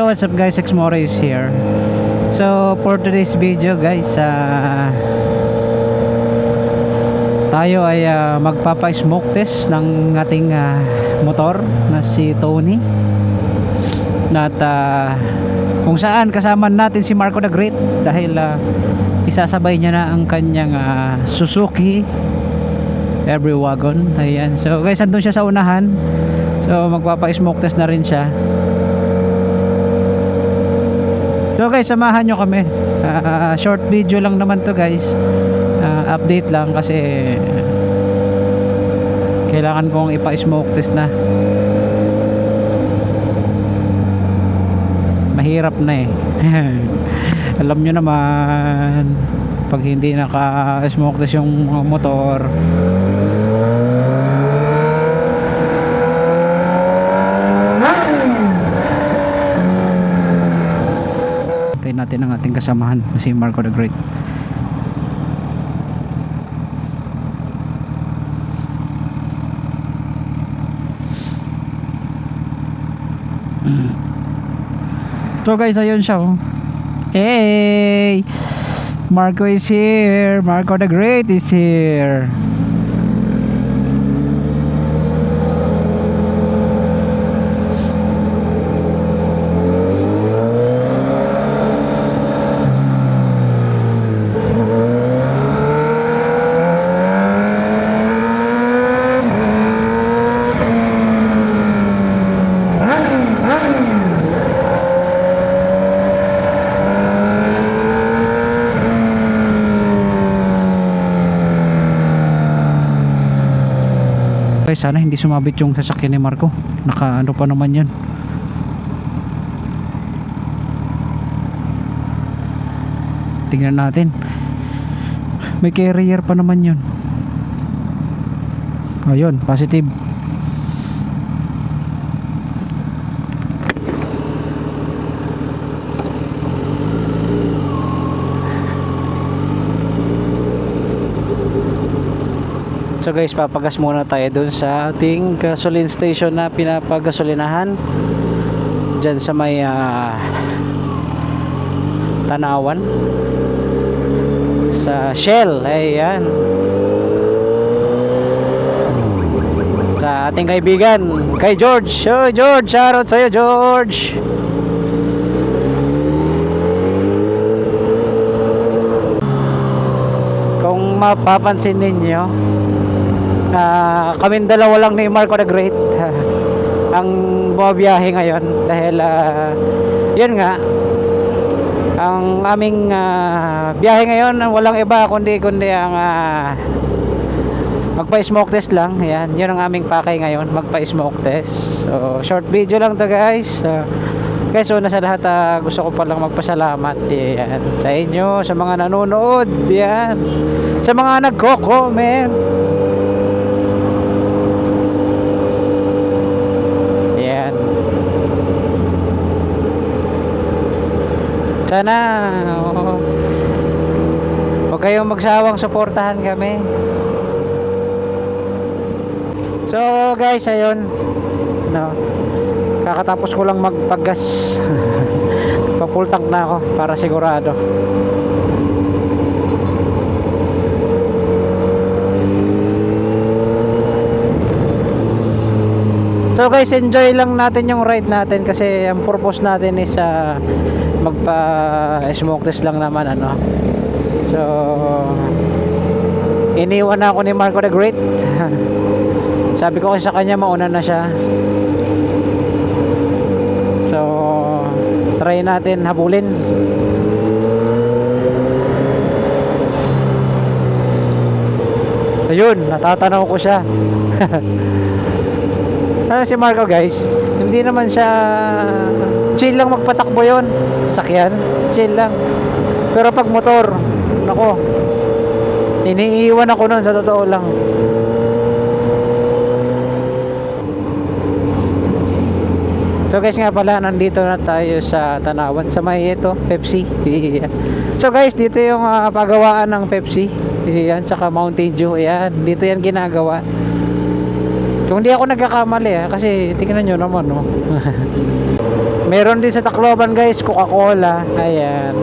So what's up guys, Xmore is here. So for today's video guys, tayo ay magpapa-smoke test ng ating motor na si Tony. At kung saan kasama natin si Marco the Great dahil isasabay niya na ang kanyang Suzuki Every Wagon. Ayan. So guys, andun siya sa unahan. So magpapa-smoke test na rin siya. So guys, samahan nyo kami. Short video lang naman to guys. Update lang kasi kailangan kong ipa-smoke test na. Mahirap na eh. Alam nyo naman, pag hindi naka-smoke test yung motor, natin ang ating kasamahan si Marco the Great. So guys, ayun siya oh. Hey! Marco is here. Marco the Great is here. Guys, sana hindi sumabit yung sasakyan ni Marco. Naka ano pa naman yun. Tingnan natin. May carrier pa naman yun. Ayun, positive. So guys, papagas muna tayo dun sa ating gasoline station na pinapagasolinahan dyan sa may Tanawan sa Shell. Ayan, sa ating kaibigan kay George. Oh George, shoutout sa'yo George. Kung mapapansin ninyo, kaming dalawa lang ni Marco the Great ang bumabiyahe ngayon dahil yun nga, ang aming biyahe ngayon walang iba kundi ang magpa-smoke test lang. Yan, yun ang aming pakay ngayon, magpa-smoke test. So short video lang to guys. Guys, una sa lahat gusto ko palang magpasalamat yan, sa inyo, sa mga nanonood yan, sa mga nagko-comment. Sana huwag kayong magsawang suportahan kami. So guys, ayun no, kakatapos ko lang magpagas. Pa-full tank na ako para sigurado. So guys, enjoy lang natin yung ride natin kasi ang purpose natin is magpa-smoke test lang naman ano. So iniwan na ako ni Marco the Great. Sabi ko kasi sa kanya mauna na siya. So try natin habulin. Ayun, natatanaw ko siya. Si Marco guys, hindi naman siya chill lang magpatakbo yon, sakyan chill lang, pero pag motor nako, iniiwan ako nun, sa totoo lang. So guys, nga pala, nandito na tayo sa Tanawan, sa may ito, Pepsi. So guys, dito yung pagawaan ng Pepsi. Yan, tsaka Mountain Dew. Yan, dito yan ginagawa. Kung di ako nagkakamali kasi tingnan nyo naman no. Meron din sa Tacloban guys, Coca-Cola. Ayan.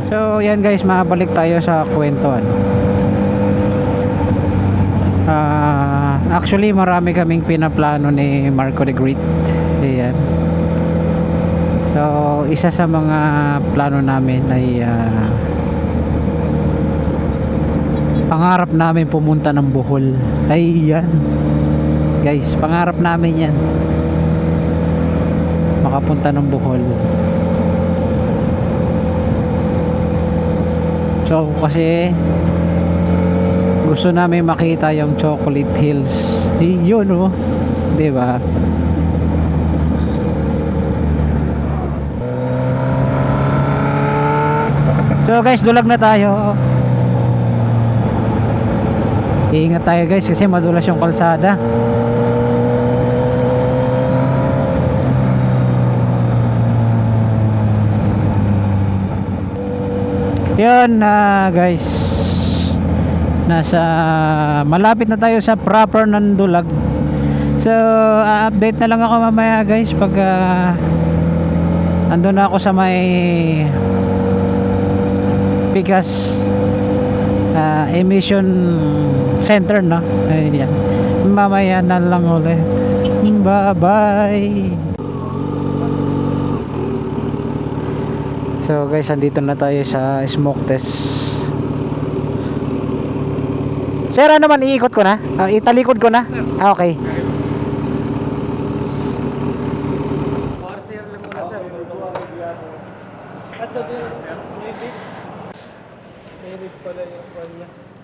So yan guys, mabalik tayo sa kwento ano. Actually marami kaming pinaplano ni Marco the Great. Ayan. So isa sa mga plano namin ay pangarap namin pumunta ng Bohol. Ayan guys, pangarap namin yan, makapunta ng Bohol. So kasi gusto namin makita yung Chocolate Hills. Yun oh, 'di ba? So guys, dulag na tayo. Iingat tayo guys kasi madulas yung kalsada. Yun guys, nasa malapit na tayo sa proper ng Dulag. So update na lang ako mamaya guys pag andun na ako sa may Pikas emission center no. Ayan. Mamaya na lang ulit. Bye bye. So guys, andito na tayo sa smoke test. Sir, ano naman iikot ko na? Italikod ko na? Okay.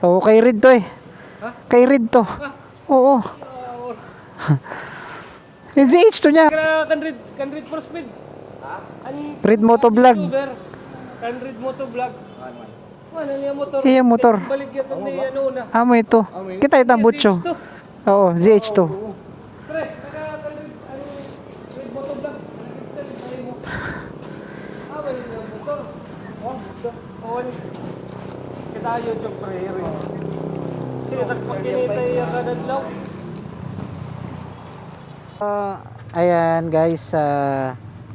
Oo, kay Reed to eh. Ha? Kay Reed to. Oo. Yung ZH to niya. Kan Reed for speed. Reed Motovlog. Kan Reed Motovlog. Ano niya motor? Iya motor. Balik yun ni ano na. Amo ito. Kita itang butso. Oo, ZH to. Pre, Reed Motovlog. Balik niya motor. Oh, on. Kita YouTube pre. Sige, pag kinitay yung kadadlaw. Ayan guys,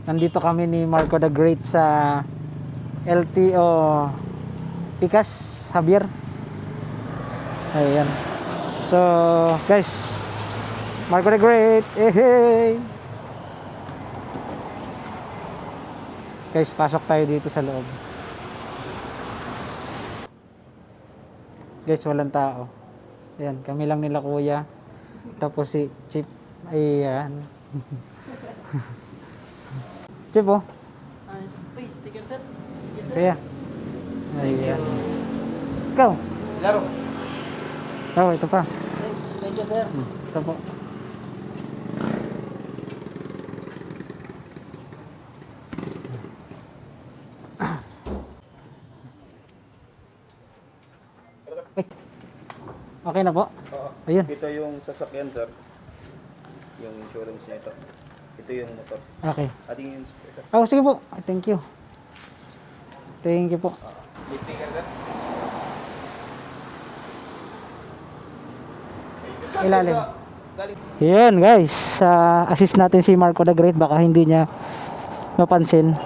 nandito kami ni Marco the Great sa LTO Pikas, Javier. Ayan. So guys, Marco the Great, hey. Guys, pasok tayo dito sa loob. Guys, walang tao. Ayan, kami lang nila kuya. Tapos si Chip. Ayan. Chip oh. Please, sticker set. Kaya. Ayan. Ikaw? Laro. Oh, ito pa. Thank you, sir. Ito po. Ay. Okay na po? Oo. Ayun. Ito yung sasakyan, sir. Yung insurance niya ito. Ito yung motor. Okay. Ating yung sir. Oh, sige po. Thank you. Thank you po. May sticker, sir. Ilalim. Yan guys, assist natin si Marco the Great, baka hindi niya mapansin.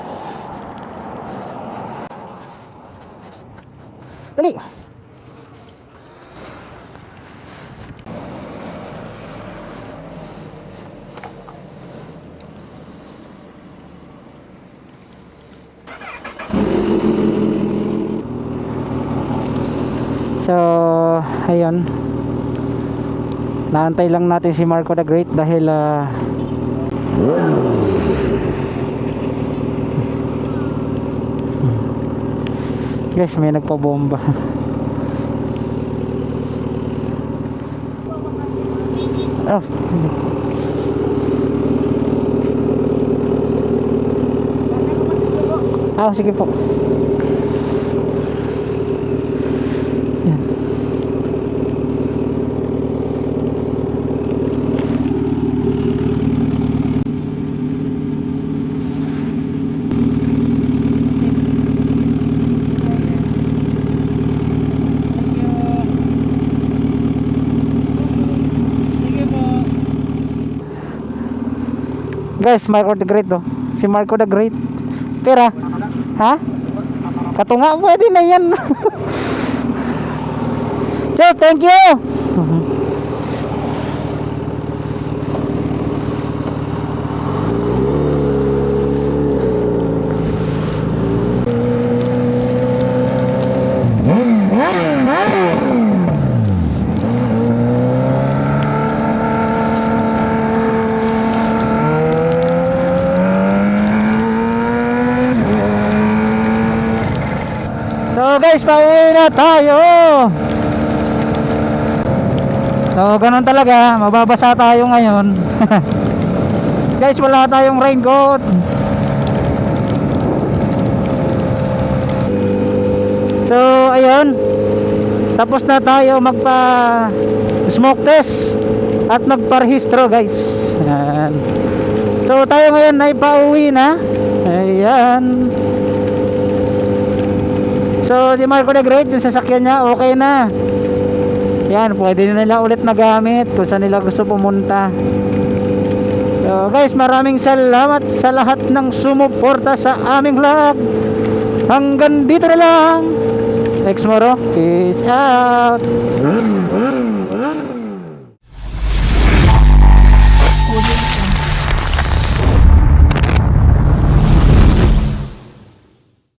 Dali. So, ayun. Naantay lang natin si Marco the Great dahil guys, may nagpabomba. Oh. Ah, sige po. Yan. Guys, Marco the Great oh. Si Marco the Great. Pera? Ha? Katunga, pwede na yan. So, thank you. So guys, pauwi na tayo. So ganun talaga, mababasa tayo ngayon. Guys, wala tayong raincoat. So ayun, tapos na tayo magpa smoke test at magparehistro guys. Ayan. So tayo ngayon ay pauwi na. Ayan. So si Marco the Great, yung sasakyan niya okay na. Yan, pwede na nila ulit magamit kung saan nila gusto pumunta. So guys, maraming salamat sa lahat ng sumuporta sa aming vlog. Hanggang dito na lang. Next tomorrow, peace out.